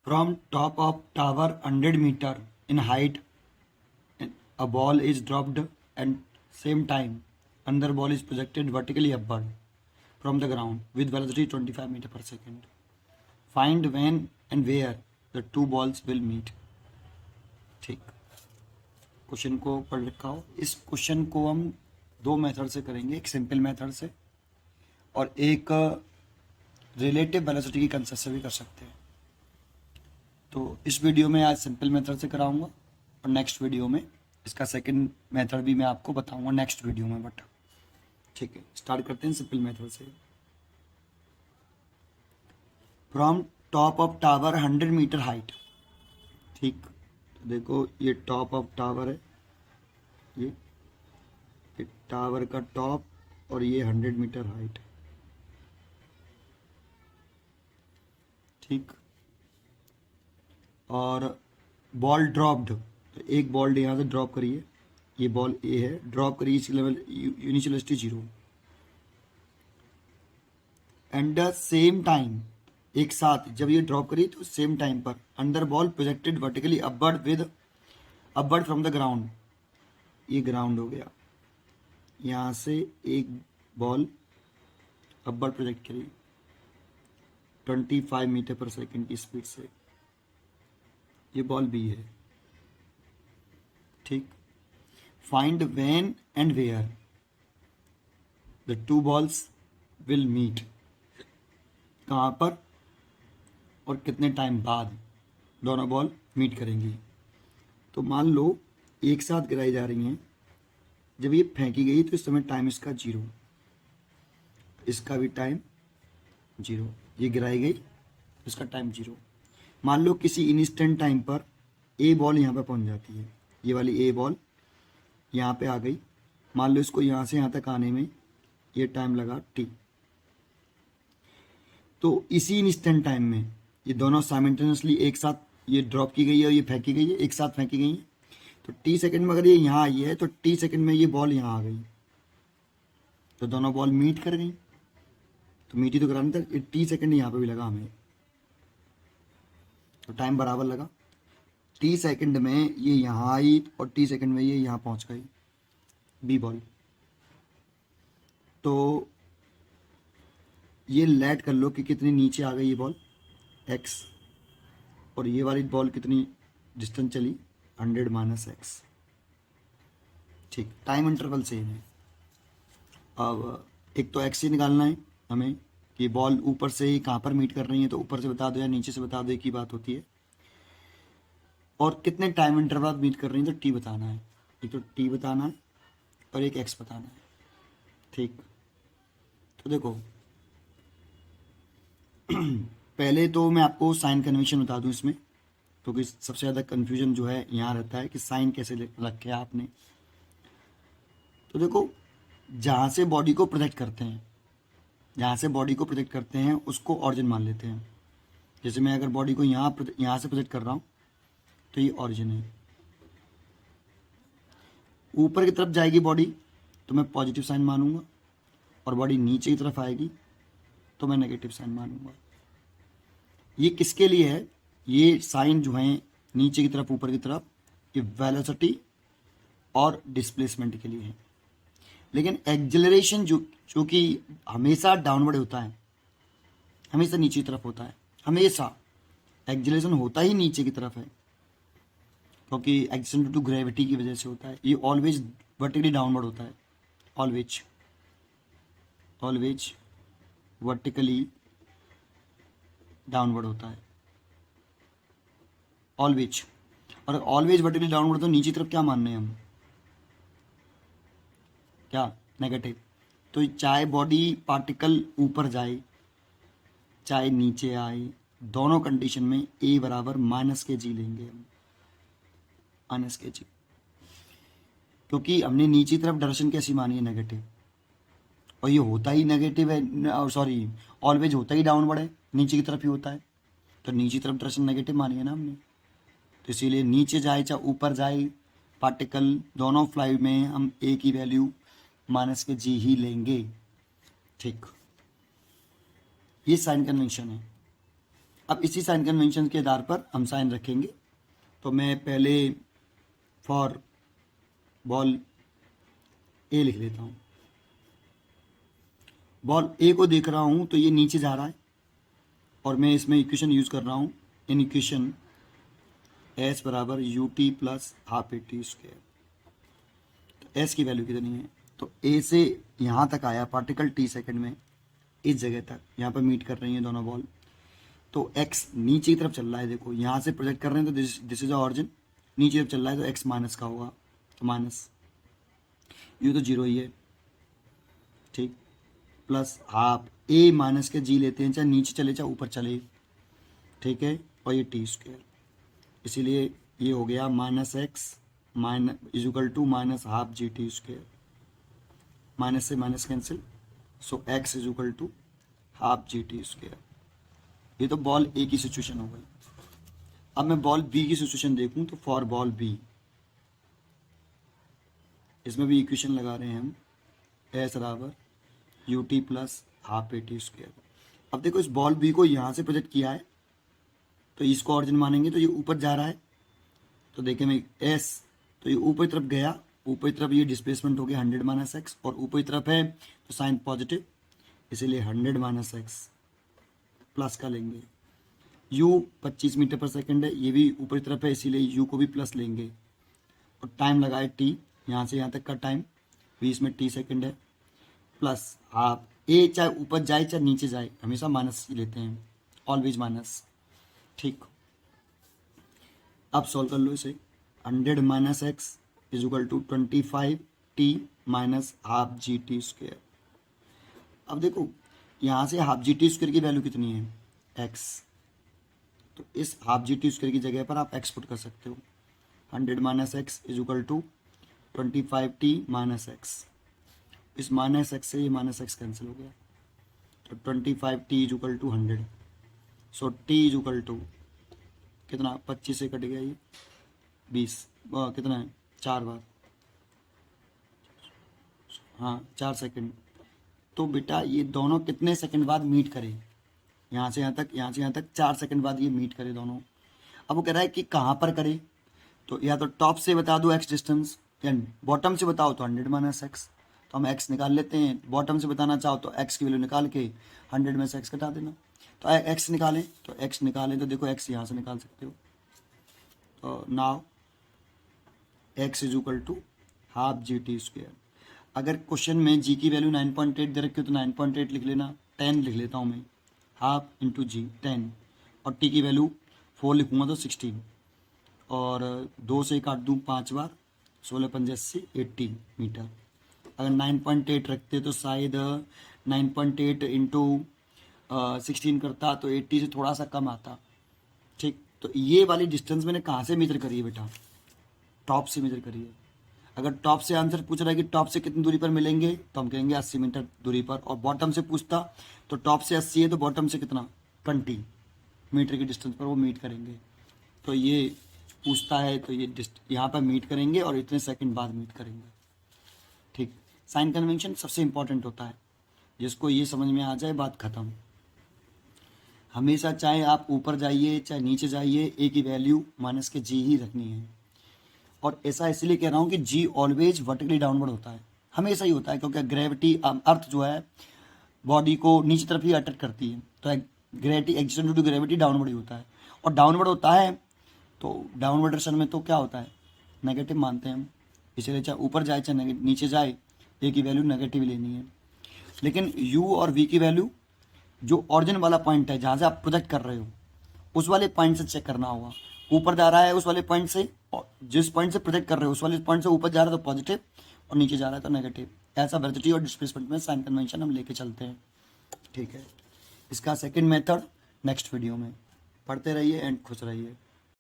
From top of tower 100 meter in height, a ball is dropped and same time another ball is projected vertically upward from the ground with velocity 25 meter per second. Find when and where the two balls will meet. ठीक, question को पढ़ रखा हो। इस question को हम दो method से करेंगे, एक सिंपल मेथड से और एक रिलेटिव वेलोसिटी की कंसेप्ट से भी कर सकते हैं। तो इस वीडियो में आज सिंपल मेथड से कराऊंगा और नेक्स्ट वीडियो में इसका सेकंड मेथड भी मैं आपको बताऊंगा नेक्स्ट वीडियो में। बट ठीक है, स्टार्ट करते हैं सिंपल मेथड से। From top of tower 100 metre height. ठीक, तो देखो ये टॉप ऑफ टावर है, ये टावर का टॉप और ये 100 मीटर हाइट। ठीक, और बॉल ड्रॉप्ड, तो एक बॉल यहाँ से ड्रॉप करिए, ये बॉल ए है, ड्रॉप करिए इसकी level initial velocity 0 and the same time, एक साथ जब ये ड्रॉप करिए तो सेम टाइम पर under ball projected vertically upward with upward from the ground. ये ग्राउंड हो गया, यहाँ से एक बॉल अपवर्ड प्रोजेक्ट करिए 25 मीटर पर सेकेंड की स्पीड से, ये बॉल बी है। ठीक, find when and where the two balls will meet, कहाँ पर और कितने टाइम बाद दोनों बॉल मीट करेंगी। तो मान लो एक साथ गिराई जा रही हैं, जब ये फेंकी गई तो इस समय टाइम इसका 0, इसका भी टाइम 0, ये गिराई गई इसका टाइम 0। मान लो किसी इंस्टेंट टाइम पर ए बॉल यहाँ पे पहुँच जाती है, ये वाली ए बॉल यहाँ पे आ गई, मान लो इसको यहाँ से यहाँ तक आने में ये टाइम लगा टी। तो इसी इंस्टेंट टाइम में ये दोनों साइमल्टेनियसली एक साथ ये ड्रॉप की गई है और ये फेंकी गई है, एक साथ फेंकी गई है। तो टी सेकंड में अगर ये यहाँ आई है तो टी सेकंड में ये बॉल यहाँ आ गई, तो दोनों बॉल मीट कर गई। तो मीट ही तो कराने तक टी सेकंड यहाँ पे भी लगा हमें, तो टाइम बराबर लगा। टी सेकंड में ये यहाँ आई और टी सेकंड में ये यहाँ पहुँच गई बी बॉल। तो ये लेट कर लो कि कितनी नीचे आ गई ये बॉल x, और ये वाली बॉल कितनी डिस्टेंस चली 100 माइनस x। ठीक, टाइम इंटरवल सेम है। अब एक तो x ही निकालना है हमें कि बॉल ऊपर से ही कहाँ पर मीट कर रही है, तो ऊपर से बता दो या नीचे से बता दो, एक ही बात होती है। और कितने टाइम इंटरवल बाद मीट कर रही है तो t बताना है, एक तो t बताना है और एक x बताना है। ठीक, तो देखो पहले तो मैं आपको साइन कन्वेंशन बता दूं इसमें, क्योंकि सबसे ज़्यादा कन्फ्यूजन जो है यहाँ रहता है कि साइन कैसे रखे आपने। तो देखो जहाँ से बॉडी को प्रोजेक्ट करते हैं, जहाँ से बॉडी को प्रोजेक्ट करते हैं उसको ऑरिजिन मान लेते हैं। जैसे मैं अगर बॉडी को यहाँ से प्रोजेक्ट कर रहा हूँ तो ये ऑरिजिन है। ऊपर की तरफ जाएगी बॉडी तो मैं पॉजिटिव साइन मानूंगा, और बॉडी नीचे की तरफ आएगी तो मैं नेगेटिव साइन मानूंगा। ये किसके लिए है, ये साइन जो है नीचे की तरफ ऊपर की तरफ, ये वेलोसिटी और डिस्प्लेसमेंट के लिए है। लेकिन एक्सेलरेशन जो कि हमेशा डाउनवर्ड होता है, हमेशा नीचे की तरफ होता है, हमेशा एक्सेलरेशन होता ही नीचे की तरफ है, क्योंकि एक्सेलरेशन ड्यू टू ग्रेविटी की वजह से होता है। ये ऑलवेज वर्टिकली डाउनवर्ड होता है, ऑलवेज वर्टिकली डाउनवर्ड होता है, ऑलवेज। और ऑलवेज वर्टिकली डाउनवर्ड तो नीचे तरफ क्या मानने हैं हम, क्या नेगेटिव। तो चाहे बॉडी पार्टिकल ऊपर जाए चाहे नीचे आए, दोनों कंडीशन में ए बराबर -kg लेंगे हम, -kg, क्योंकि हमने नीचे तरफ डायरेक्शन कैसी मानी है, नेगेटिव, और ये होता ही नेगेटिव है, सॉरी ऑलवेज होता ही डाउनवर्ड है, नीचे की तरफ ही होता है, तो नीचे की तरफ डायरेक्शन नेगेटिव मानी है ना हमने। तो इसीलिए नीचे जाए चाहे ऊपर जाए पार्टिकल, दोनों फ्लाइट में हम ए की वैल्यू -kg ही लेंगे। ठीक, ये साइन कन्वेंशन है। अब इसी साइन कन्वेंशन के आधार पर हम साइन रखेंगे। तो मैं पहले फॉर बॉल ए लिख लेता हूँ। बॉल ए को देख रहा हूँ तो ये नीचे जा रहा है और मैं इसमें इक्वेशन यूज़ कर रहा हूँ। इन इक्वेशन एस बराबर U T plus half A T square. तो एस की वैल्यू कितनी है? तो ए से यहाँ तक आया पार्टिकल टी सेकंड में, इस जगह तक यहाँ पर मीट कर रही हैं दोनों बॉल। तो एक्स नीचे की तरफ चल रहा है, देखो यहाँ से प्रोजेक्ट कर रहे हैं तो दिस इज ऑरिजिन, नीचे की तरफ चल रहा है तो एक्स माइनस का होगा, तो माइनस यू तो जीरो ही है, ठीक, प्लस हाफ ए माइनस के जी लेते हैं, चाहे नीचे चले चाहे ऊपर चले, ठीक है, और ये टी स्क्वायर, इसीलिए ये हो गया minus x minus is equal to minus half g t square, minus से minus cancel, so x is equal to half g t square. ये तो बॉल ए की सिचुएशन हो गई। अब मैं बॉल बी की सिचुएशन देखूं तो फॉर बॉल बी, इसमें भी इक्वेशन लगा रहे हैं हम, एस बराबर U T plus half A T square. अब देखो इस बॉल बी को यहाँ से प्रोजेक्ट किया है तो इसको ऑरिजिन मानेंगे तो ये ऊपर जा रहा है, तो देखें मैं एस, तो ये ऊपर की तरफ गया, ऊपर की तरफ ये डिस्प्लेसमेंट हो गया 100 माइनस एक्स, और ऊपर की तरफ है तो साइन पॉजिटिव, इसीलिए 100 माइनस एक्स प्लस का लेंगे। u 25 मीटर पर सेकंड है, ये भी ऊपर की तरफ है इसीलिए u को भी प्लस लेंगे, और टाइम लगा है t, यहाँ से यहाँ तक का टाइम 20 में t सेकंड है, प्लस हाफ ए चाहे ऊपर जाए चाहे नीचे जाए हमेशा माइनस लेते हैं, ऑलवेज माइनस, ठीक। अब सॉल्व कर लो इसे, 100 minus x is equal to 25 t minus half g t square. अब देखो यहाँ से हाफ जी टी स्क्वायर की वैल्यू कितनी है? एक्स, तो इस हाफ जी टी स्क्वायर की जगह पर आप एक्स पुट कर सकते हो। 100 minus x is equal to 25 t minus x, इस माइनस एक्स से ये माइनस एक्स कैंसिल हो गया, तो 25 t is equal to 100, so t is equal to कितना, 25 से कट गया ये 20, कितना है 4 बार, हाँ 4 सेकंड। तो बेटा ये दोनों कितने सेकंड बाद मीट करें? यहाँ से यहाँ तक, यहाँ से यहाँ तक 4 सेकंड बाद ये मीट करे दोनों। अब वो कह रहा है कि कहाँ पर करे, तो या तो टॉप से बता दो एक्स डिस्टेंस, या बॉटम से बताओ तो 100 माइनस एक्स, तो हम एक्स निकाल लेते हैं। बॉटम से बताना चाहो तो एक्स की वैल्यू निकाल के 100 में से एक्स कटा देना, तो एक्स निकालें, तो एक्स निकालें तो देखो एक्स यहाँ से निकाल सकते हो, तो now x is equal to half g t square. अगर क्वेश्चन में जी की वैल्यू 9.8 दे रखी हो तो 9.8 लिख लेना, 10 लिख लेता हूँ मैं, हाफ इंटू जी 10, और टी की वैल्यू 4 लिखूँगा तो 16, और 2 से काट दूँ 5 बार, 16 पंजे 80, 80 मीटर। अगर 9.8 रखते तो शायद 9.8 इंटू 16 करता तो 80 से थोड़ा सा कम आता, ठीक। तो ये वाली डिस्टेंस मैंने कहाँ से मेजर करी है बेटा? टॉप से मेजर करी है। अगर टॉप से आंसर पूछ रहा है कि टॉप से कितनी दूरी पर मिलेंगे तो हम कहेंगे 80 मीटर दूरी पर, और बॉटम से पूछता तो टॉप से 80 है तो बॉटम से कितना 20 मीटर की डिस्टेंस पर वो मीट करेंगे। तो ये पूछता है तो ये यहाँ पर मीट करेंगे और इतने सेकंड बाद मीट करेंगे, ठीक। साइन कन्वेंशन सबसे इंपॉर्टेंट होता है, जिसको ये समझ में आ जाए बात खत्म। हमेशा चाहे आप ऊपर जाइए चाहे नीचे जाइए, ए की वैल्यू माइनस के जी ही रखनी है। और ऐसा इसलिए कह रहा हूँ कि जी ऑलवेज वर्टिकली डाउनवर्ड होता है, हमेशा ही होता है, क्योंकि ग्रेविटी अर्थ जो है बॉडी को नीचे तरफ ही अट्रैक्ट करती है, तो gravity action due to gravity downward ही होता है। और डाउनवर्ड होता है तो डाउनवर्ड डायरेक्शन में तो क्या होता है, नेगेटिव मानते हैं हम, इसलिए चाहे ऊपर जाए चाहे नीचे जाए ए की वैल्यू नेगेटिव लेनी है। लेकिन यू और वी की वैल्यू जो ऑरिजिन वाला पॉइंट है जहाँ से आप प्रोजेक्ट कर रहे हो उस वाले पॉइंट से चेक करना होगा। ऊपर जा रहा है उस वाले पॉइंट से, और जिस पॉइंट से प्रोजेक्ट कर रहे हो उस वाले पॉइंट से ऊपर जा रहा है तो पॉजिटिव, और नीचे जा रहा है तो नेगेटिव। ऐसा वेलोसिटी और डिस्प्लेसमेंट में साइन कन्वेंशन हम लेके चलते हैं, ठीक है। इसका सेकंड मेथड नेक्स्ट वीडियो में, पढ़ते रहिए एंड खुश रहिए।